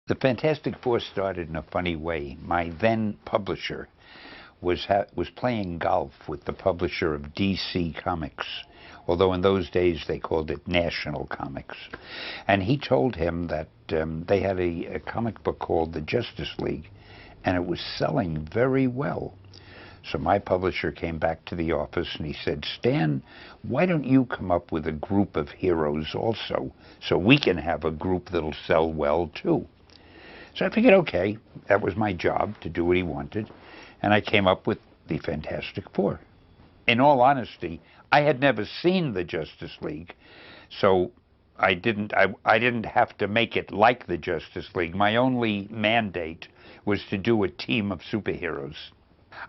The Fantastic Four started in a funny way. My then publisher was playing golf with the publisher of DC Comics, although in those days they called it National Comics. And he told him that they had a comic book called The Justice League, and it was selling very well. So my publisher came back to the office and he said, "Stan, why don't you come up with a group of heroes also, so we can have a group that'll sell well too?" So I figured, okay, that was my job, to do what he wanted, and I came up with the Fantastic Four. In all honesty, I had never seen the Justice League, so I didn't have to make it like the Justice League. My only mandate was to do a team of superheroes.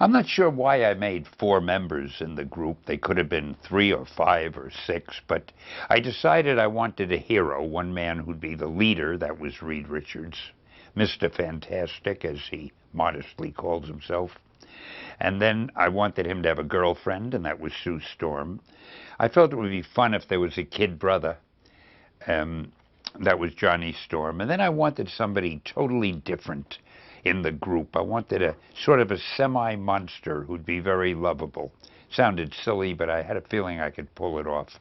I'm not sure why I made 4 members in the group. They could have been 3 or 5 or 6, but I decided I wanted a hero, one man who'd be the leader. That was Reed Richards, Mr. Fantastic, as he modestly calls himself. And then I wanted him to have a girlfriend, and that was Sue Storm. I felt it would be fun if there was a kid brother. That was Johnny Storm. And then I wanted somebody totally different in the group. I wanted a sort of a semi-monster who'd be very lovable. Sounded silly, but I had a feeling I could pull it off.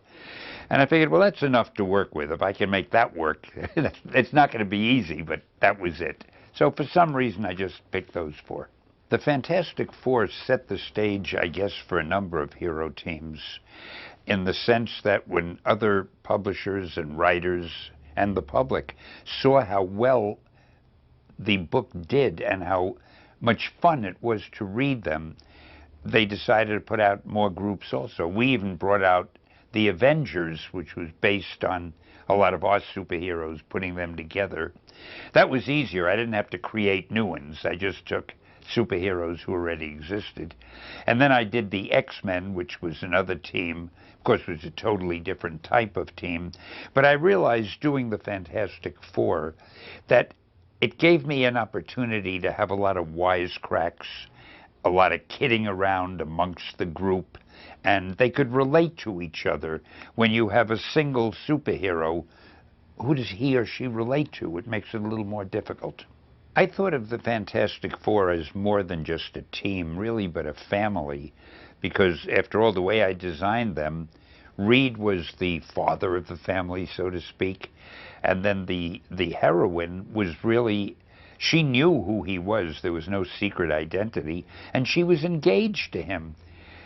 And I figured, well, that's enough to work with. If I can make that work, it's not going to be easy, but that was it. So for some reason, I just picked those 4. The Fantastic Four set the stage, I guess, for a number of hero teams, in the sense that when other publishers and writers and the public saw how well the book did and how much fun it was to read them, they decided to put out more groups also. We even brought out the Avengers, which was based on a lot of our superheroes, putting them together. That was easier. I didn't have to create new ones. I just took superheroes who already existed. And then I did the X-Men, which was another team. Of course, it was a totally different type of team. But I realized doing the Fantastic Four that it gave me an opportunity to have a lot of wisecracks, a lot of kidding around amongst the group, and they could relate to each other. When you have a single superhero, who does he or she relate to? It makes it a little more difficult. I thought of the Fantastic Four as more than just a team, really, but a family, because after all, the way I designed them, Reed was the father of the family, so to speak, and then the heroine was really, she knew who he was. There was no secret identity, and she was engaged to him.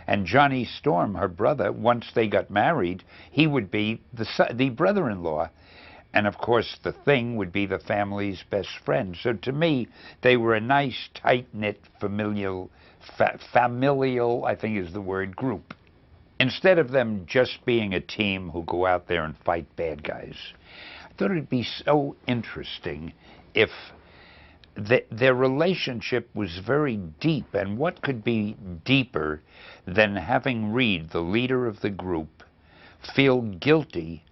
And Johnny Storm, her brother, once they got married, he would be the brother-in-law. And of course, the Thing would be the family's best friend. So to me, they were a nice, tight-knit, familial, I think is the word, group. Instead of them just being a team who go out there and fight bad guys, I thought it'd be so interesting if their relationship was very deep. And what could be deeper than having Reed, the leader of the group, feel guilty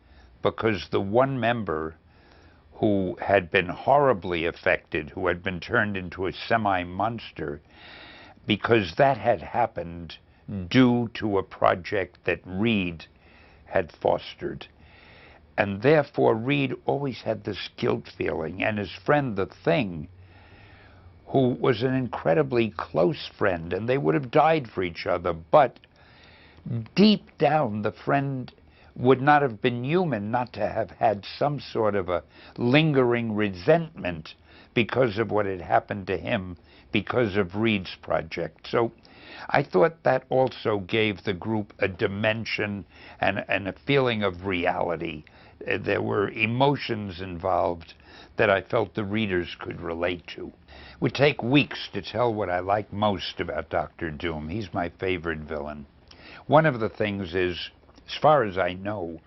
because the one member who had been horribly affected, who had been turned into a semi-monster, because that had happened due to a project that Reed had fostered. And therefore, Reed always had this guilt feeling, and his friend, the Thing, who was an incredibly close friend, and they would have died for each other, but deep down, the friend would not have been human not to have had some sort of a lingering resentment because of what had happened to him because of Reed's project. So I thought that also gave the group a dimension and a feeling of reality. There were emotions involved that I felt the readers could relate to. It would take weeks to tell what I like most about Dr. Doom. He's my favorite villain. One of the things is, as far as I know,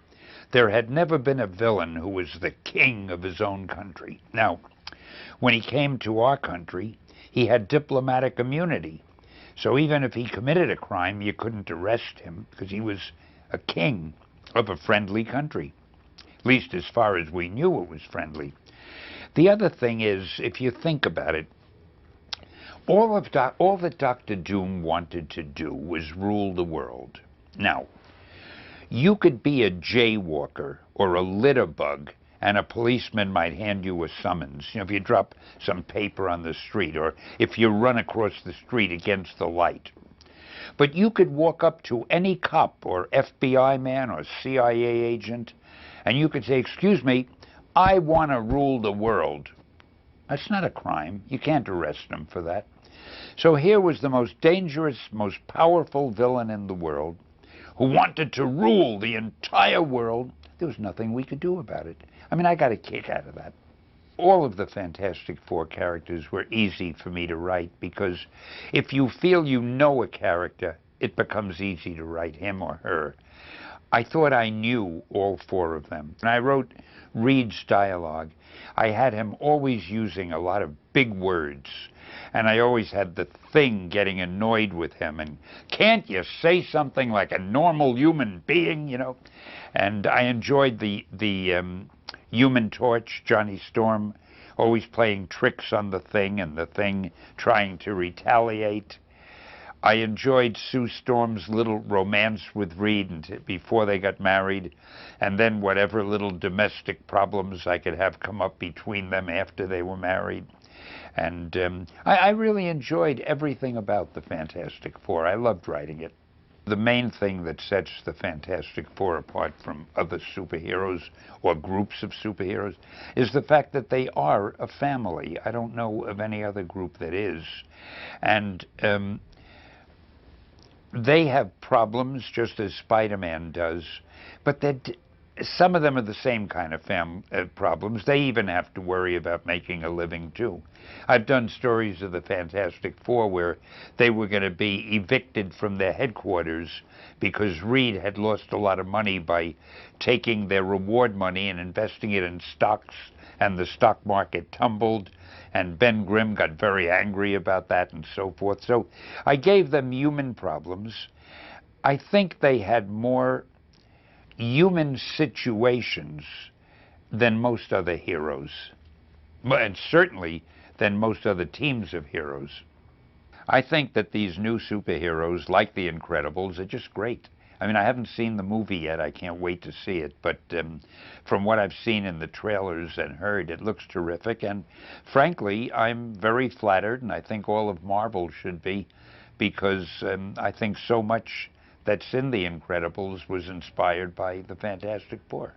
there had never been a villain who was the king of his own country. Now, when he came to our country, he had diplomatic immunity. So even if he committed a crime, you couldn't arrest him because he was a king of a friendly country. At least as far as we knew it was friendly. The other thing is, if you think about it, all that Dr. Doom wanted to do was rule the world. Now, you could be a jaywalker or a litterbug and a policeman might hand you a summons. You know, if you drop some paper on the street, or if you run across the street against the light. But you could walk up to any cop or FBI man or CIA agent, and you could say, "Excuse me, I want to rule the world." That's not a crime. You can't arrest them for that. So here was the most dangerous, most powerful villain in the world, who wanted to rule the entire world. There was nothing we could do about it. I mean, I got a kick out of that. All of the Fantastic Four characters were easy for me to write, because if you feel you know a character, it becomes easy to write him or her. I thought I knew all four of them. When I wrote Reed's dialogue, I had him always using a lot of big words, and I always had the Thing getting annoyed with him, and can't you say something like a normal human being, you know? And I enjoyed the Human Torch, Johnny Storm, always playing tricks on the Thing, and the Thing trying to retaliate. I enjoyed Sue Storm's little romance with Reed before they got married, and then whatever little domestic problems I could have come up between them after they were married. And I really enjoyed everything about the Fantastic Four. I loved writing it. The main thing that sets the Fantastic Four apart from other superheroes or groups of superheroes is the fact that they are a family. I don't know of any other group that is. And they have problems, just as Spider-Man does, but some of them are the same kind of problems. They even have to worry about making a living, too. I've done stories of the Fantastic Four where they were going to be evicted from their headquarters because Reed had lost a lot of money by taking their reward money and investing it in stocks, and the stock market tumbled, and Ben Grimm got very angry about that and so forth. So I gave them human problems. I think they had more human situations than most other heroes, and certainly than most other teams of heroes. I think that these new superheroes, like The Incredibles, are just great. I mean, I haven't seen the movie yet. I can't wait to see it. But from what I've seen in the trailers and heard, it looks terrific. And frankly, I'm very flattered, and I think all of Marvel should be, because I think so much that's in The Incredibles was inspired by the Fantastic Four.